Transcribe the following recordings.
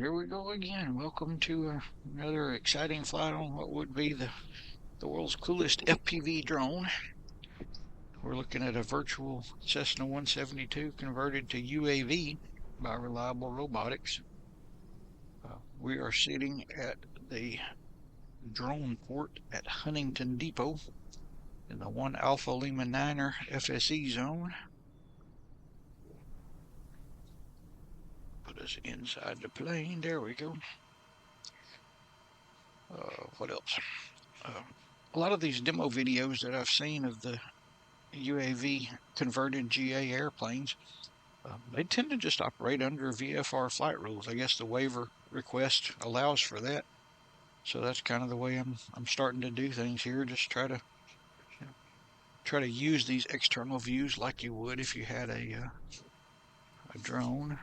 here we go again. Welcome to another exciting flight on what would be the world's coolest FPV drone. We're looking at a virtual Cessna 172 converted to UAV by Reliable Robotics. We are sitting at the DronePort at Huntington Depot in the 1 Alpha Lima 9er FSE zone. Put us inside the plane. There we go. What else? A lot of these demo videos that I've seen of the UAV converted GA airplanes, they tend to just operate under VFR flight rules. I guess the waiver request allows for that. So that's kind of the way I'm starting to do things here. Just try to use these external views like you would if you had a drone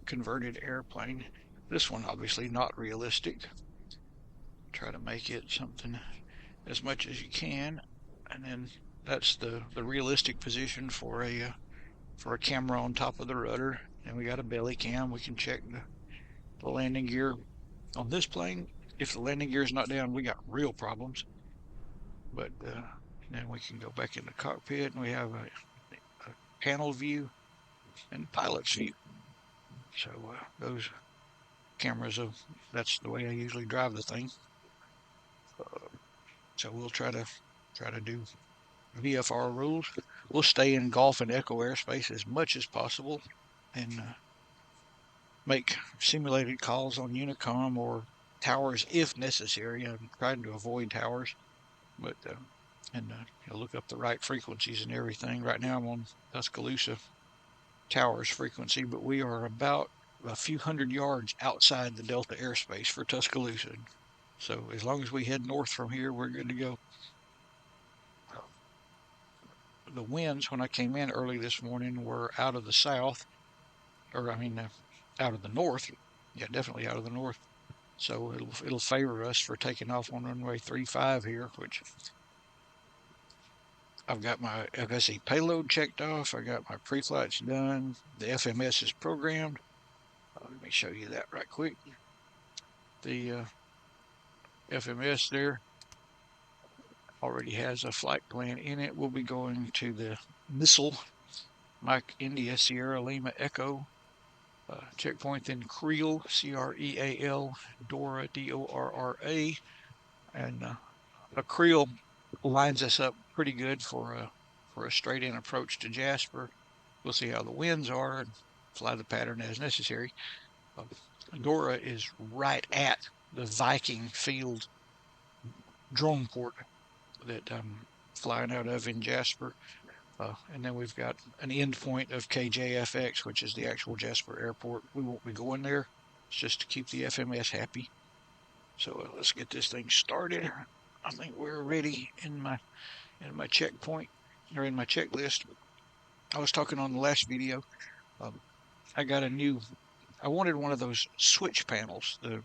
converted airplane. This one obviously not realistic. Try to make it something as much as you can, and then that's the realistic position for a camera on top of the rudder. And we got a belly cam. We can check the landing gear on this plane. If the landing gear is not down, we got real problems. But then we can go back in the cockpit, and we have a panel view and pilot's view. So those cameras that's the way I usually drive the thing. So we'll try to do VFR rules. We'll stay in Gulf and Echo airspace as much as possible, and make simulated calls on Unicom or towers if necessary. I'm trying to avoid towers, but look up the right frequencies and everything. Right now I'm on Tuscaloosa towers frequency, but we are about a few hundred yards outside the Delta airspace for Tuscaloosa. So as long as we head north from here, we're good to go. The winds when I came in early this morning were out of the south, or out of the north. Yeah, definitely out of the north. So it'll favor us for taking off on runway 35 here, which I've got my FSE payload checked off. I got my pre-flights done. The FMS is programmed. Let me show you that right quick. The FMS there already has a flight plan in it. We'll be going to the missile Mike India Sierra Lima Echo checkpoint, then Creole, Creal, Dora, Dorra, and a Creole lines us up pretty good for a straight-in approach to Jasper. We'll see how the winds are and fly the pattern as necessary. Dora is right at the Viking field DronePort that I'm flying out of in Jasper. And then we've got an end point of KJFX, which is the actual Jasper airport. We won't be going there. It's just to keep the FMS happy. So let's get this thing started. I think we're ready in my checkpoint, or in my checklist. I was talking on the last video. I got I wanted one of those switch panels, the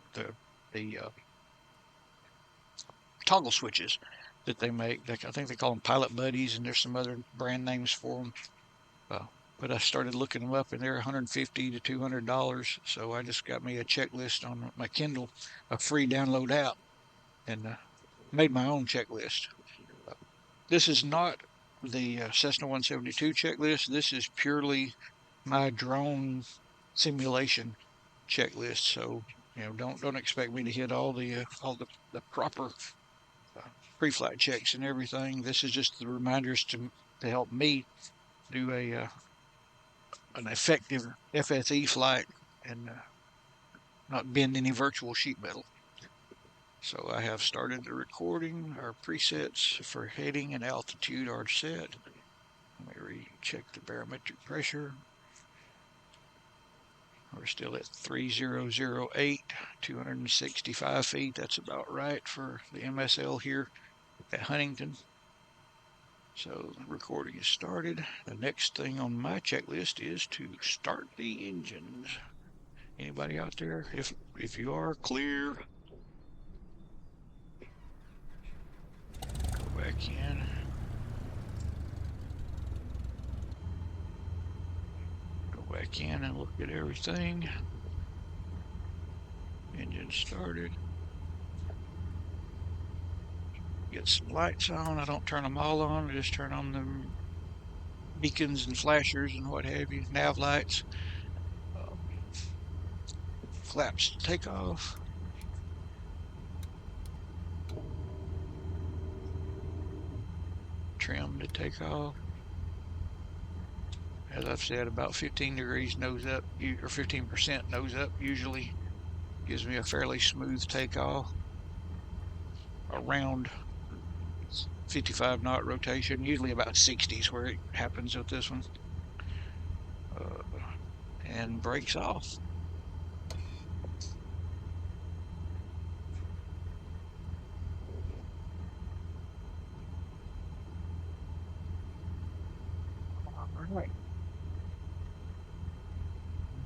toggle switches that they make. I think they call them Pilot Buddies, and there's some other brand names for them. But I started looking them up, and they're $150 to $200. So I just got me a checklist on my Kindle, a free download app, and made my own checklist. This is not the Cessna 172 checklist. This is purely my drone simulation checklist. So don't expect me to hit all the proper pre-flight checks and everything. This is just the reminders to help me do an effective FSE flight and not bend any virtual sheet metal. So I have started the recording. Our presets for heading and altitude are set. Let me recheck the barometric pressure. We're still at 3008, 265 feet. That's about right for the MSL here at Huntington. So the recording is started. The next thing on my checklist is to start the engines. Anybody out there? If you are clear, go back in. Go back in and look at everything. Engine started. Get some lights on. I don't turn them all on. I just turn on the beacons and flashers and what have you. Nav lights. Flaps to take off. Trim to take off. As I've said, about 15 degrees nose up, or 15% nose up usually gives me a fairly smooth takeoff. Around 55 knot rotation, usually about 60s where it happens with this one. And brakes off. All right.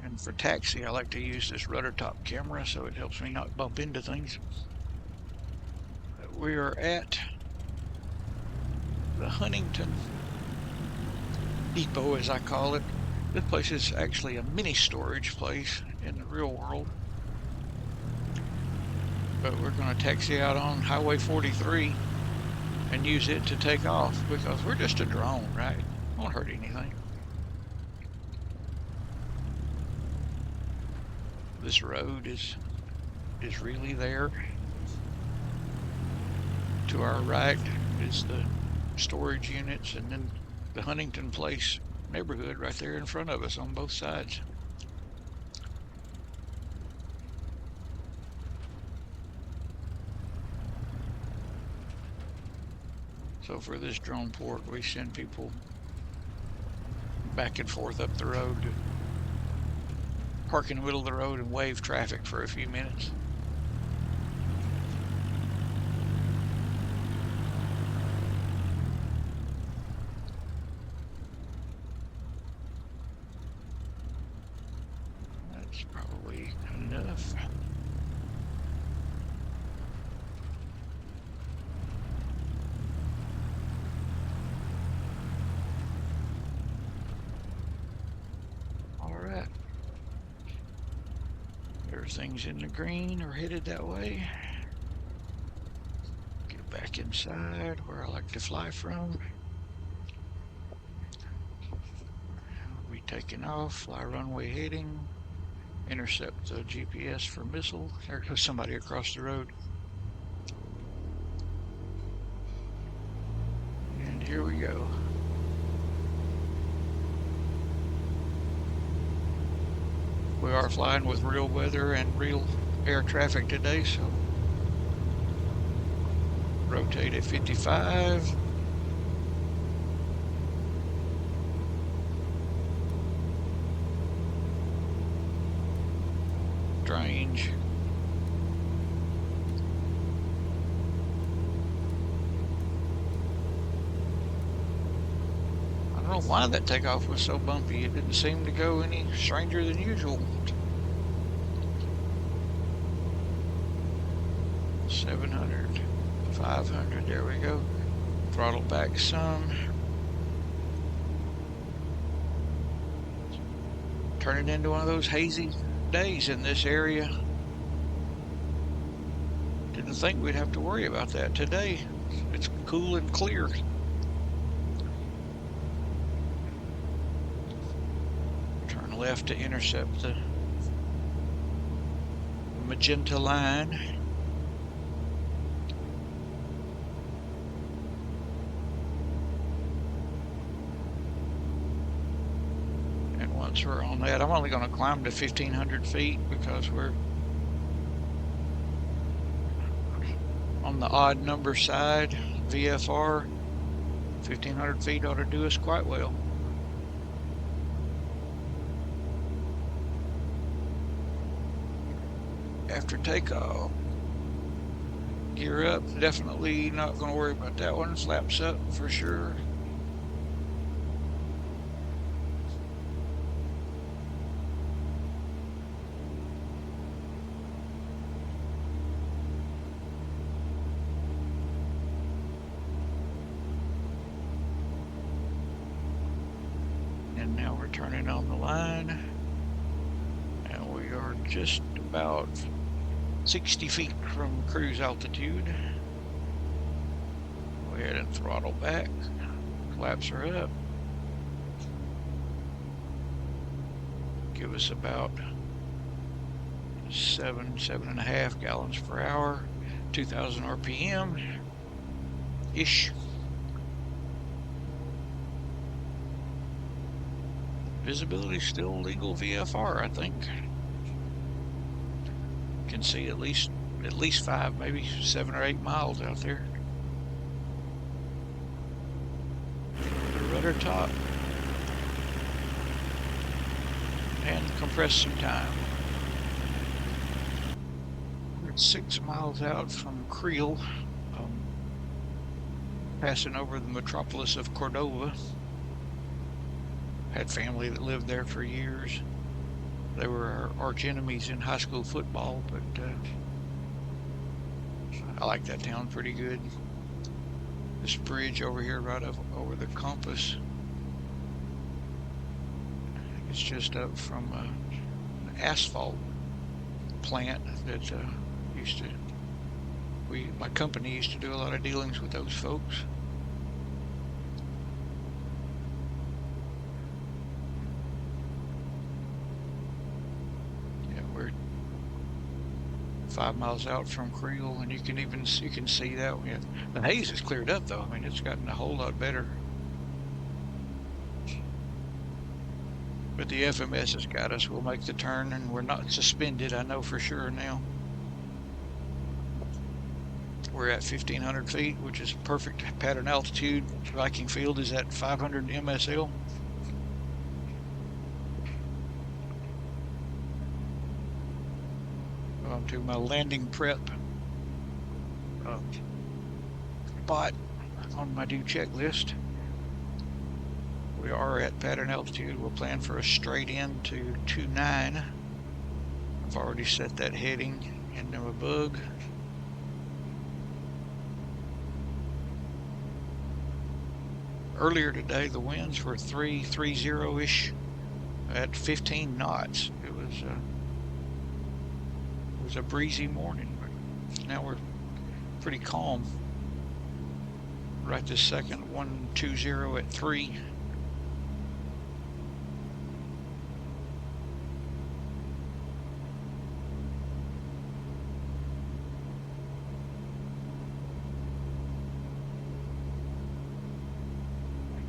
And for taxi, I like to use this rudder top camera so it helps me not bump into things. We are at the Huntington Depot, as I call it. This place is actually a mini storage place in the real world. But we're going to taxi out on Highway 43 and use it to take off because we're just a drone, right? Won't hurt anything. This road is really there. To our right is the storage units, and then the Huntington Place neighborhood right there in front of us on both sides. So for this DronePort, we send people back and forth up the road to park in the middle of the road and wave traffic for a few minutes. That's probably enough. All right. Everything's in the green or headed that way. Get back inside where I like to fly from. We'll be taking off, fly runway heading, intercept the GPS for missile. There goes somebody across the road. And here we go. We are flying with real weather and real air traffic today, so rotate at 55. Strange. I don't know why that takeoff was so bumpy. It didn't seem to go any stranger than usual. 700, 500, there we go. Throttle back some. Turn it into one of those hazy days in this area. Didn't think we'd have to worry about that today. It's cool and clear. Turn left to intercept the magenta line. And once we're on that, I'm only going to climb to 1,500 feet because we're on the odd number side. VFR, 1,500 feet ought to do us quite well. After takeoff, gear up. Definitely not going to worry about that one. Flaps up for sure. And now we're turning on the line, and we are just about 60 feet from cruise altitude. Go ahead and throttle back. Flaps are up. Give us about 7.5 gallons per hour, 2,000 RPM-ish. Visibility still legal VFR, I think. Can see at least 5, maybe 7 or 8 miles out there. The rudder top. And compress some time. We're 6 miles out from Creel, passing over the metropolis of Cordova. Had family that lived there for years. They were our arch enemies in high school football, but I like that town pretty good. This bridge over here, right over the compass, it's just up from an asphalt plant that my company used to do a lot of dealings with those folks. Yeah, we're 5 miles out from Creel, and you can see that. Yeah, the haze is cleared up though. I mean, it's gotten a whole lot better. But the FMS has got us. We'll make the turn, and we're not suspended. I know for sure now. We're at 1,500 feet, which is perfect pattern altitude. Viking field is at 500 MSL. On to my landing prep spot on my due checklist. We are at pattern altitude. We'll plan for a straight in to 2.9. I've already set that heading into a bug. Earlier today, the winds were 330-ish at 15 knots. It was a breezy morning, but now we're pretty calm. Right this second, 120 at 3.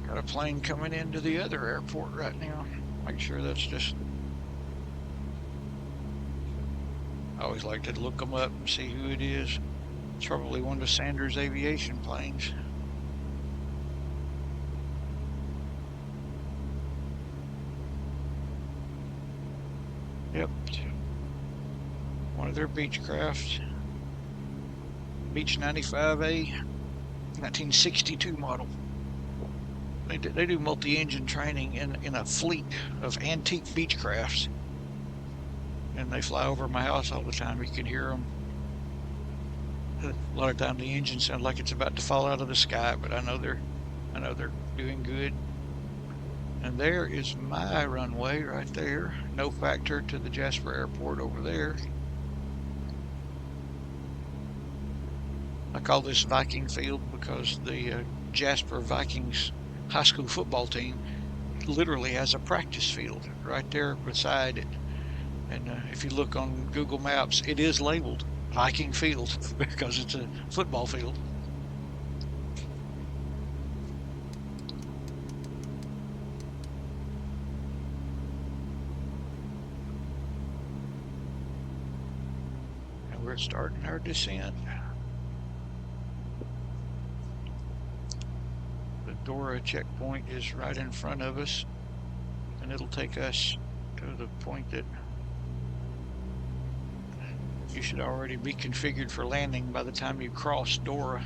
Got a plane coming into the other airport right now. Make sure that's just... I always like to look them up and see who it is. It's probably one of Sanders' aviation planes. Yep. One of their Beechcraft. Beech 95A, 1962 model. They do multi-engine training in a fleet of antique Beechcrafts, and they fly over my house all the time. You can hear them. A lot of time the engine sounds like it's about to fall out of the sky, but I know they're doing good. And there is my runway right there. No factor to the Jasper Airport over there. I call this Viking field because the Jasper Vikings high school football team literally has a practice field right there beside it. And if you look on Google Maps, it is labeled Viking Field because it's a football field. And we're starting our descent. The Dora checkpoint is right in front of us, and it'll take us to the point that you should already be configured for landing by the time you cross Dora.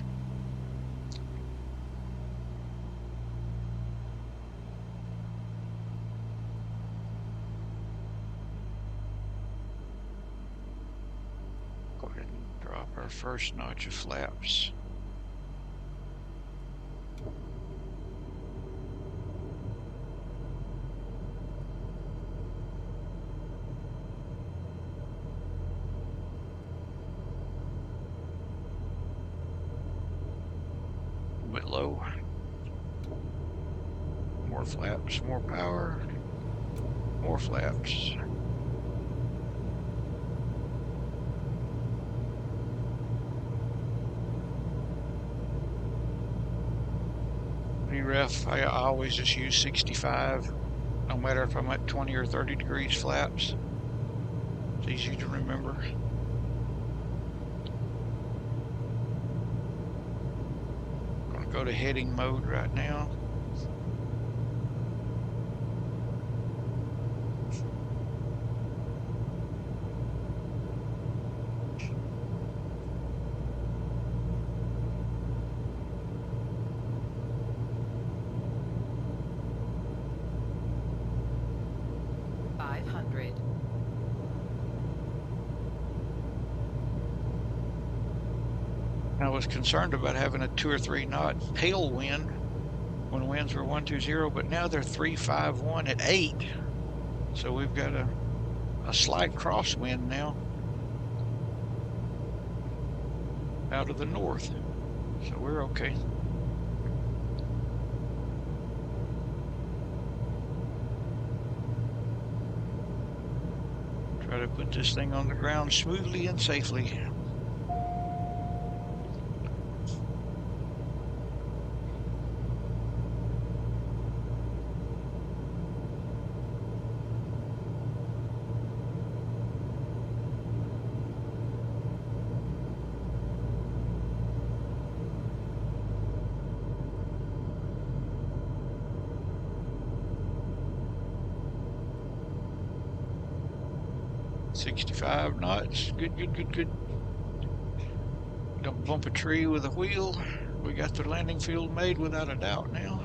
Go ahead and drop our first notch of flaps. low. More flaps, more power, more flaps. VREF, I always just use 65, no matter if I'm at 20 or 30 degrees flaps. It's easy to remember. I'm going to go to heading mode right now. I was concerned about having a 2 or 3 knot tailwind when winds were 120, but now they're 351 at 8. So we've got a slight crosswind now out of the north. So we're okay. Try to put this thing on the ground smoothly and safely. .65 knots. Good, good, good, good. Don't bump a tree with a wheel. We got the landing field made without a doubt now.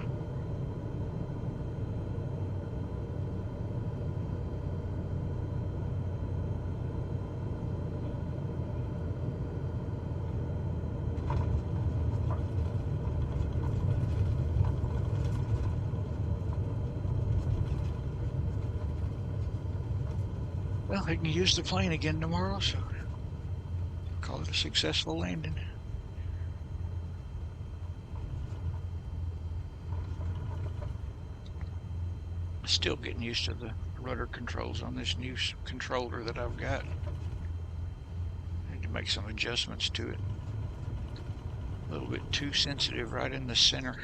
Well, I can use the plane again tomorrow, so call it a successful landing. Still getting used to the rudder controls on this new controller that I've got. I need to make some adjustments to it. A little bit too sensitive right in the center.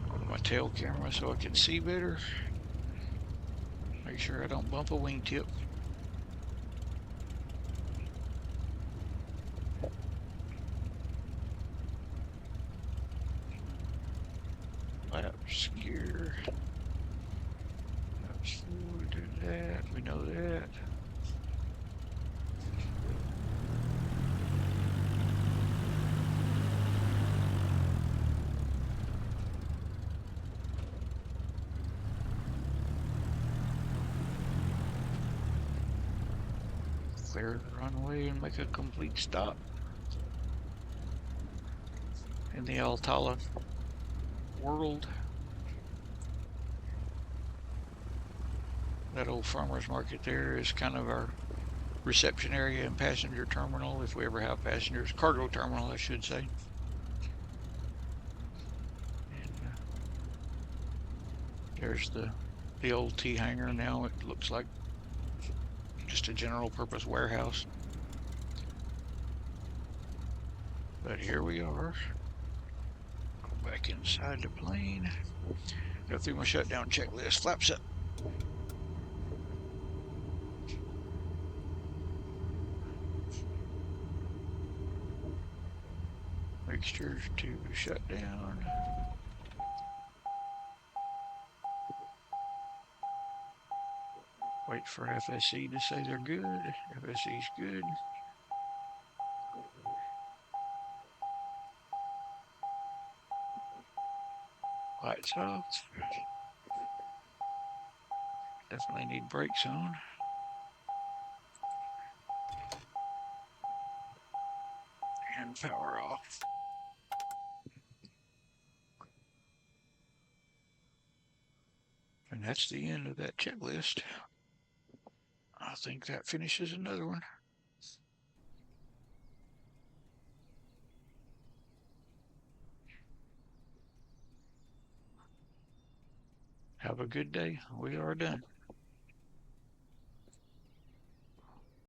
Go to my tail camera so I can see better. Make sure I don't bump a wingtip. Flaps, gear. Flaps forward, do that. We know that. Clear the runway and make a complete stop in the Altala world. That old farmer's market there is kind of our reception area and passenger terminal, if we ever have passengers. Cargo terminal, I should say. And there's the old T hangar now. It looks like just a general purpose warehouse. But here we are. Go back inside the plane. Go through my shutdown checklist. Flaps up. Mixtures to shut down. Wait for FSC to say they're good. FSC's good. Lights off. Definitely need brakes on. And power off. And that's the end of that checklist. I think that finishes another one. Have a good day. We are done.